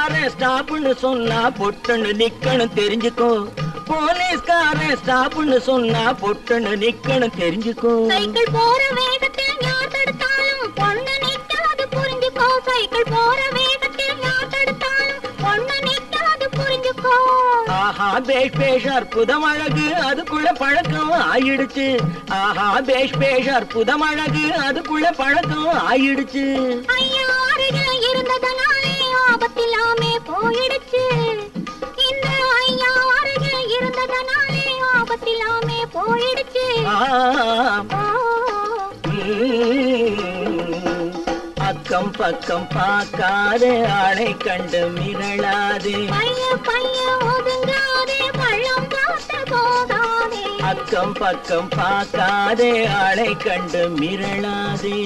போலீஸ்காரன் ஸ்டாப்னு சொன்னா பொட்டுன்னு நிக்கணும் தெரிஞ்சுக்கோ. போலீஸ்காரன் ஸ்டாப்னு சொன்னா பொட்டுன்னு நிக்கணும் தெரிஞ்சுக்கோ. சைக்கிள் போற வேகத்தில் யார் தடுத்தாலும் பொண்ணு நிக்காது புரிஞ்சுக்கோ. சைக்கிள் போற வேகத்தில் யார் தடுத்தாலும் பொண்ணு நிக்காது புரிஞ்சுக்கோ. ஆஹா பேஷ் பேஷ் அற்புதம் அழகு அதுக்குள்ள பழக்கம் ஆயிடுச்சு. ஆஹா பேஷ் பேஷ் அற்புதம் அழகு அதுக்குள்ள பழக்கம் ஆயிடுச்சு. ஐயா அருகில இருந்ததனாலே ஆபத்தில்லாமே போயிடுச்சு. இந்த ஐயா அருகில இருந்ததனாலே ஆபத்தில்லாமே போயிடுச்சு. அக்கம் பக்கம் பார்க்காதே ஆளை கண்டு மிரளாதே. பைய பைய ஒதுங்காதே பள்ளம் பார்த்து போகாதே. அக்கம் பக்கம் பார்க்காதே ஆளை கண்டு மிரளாதே.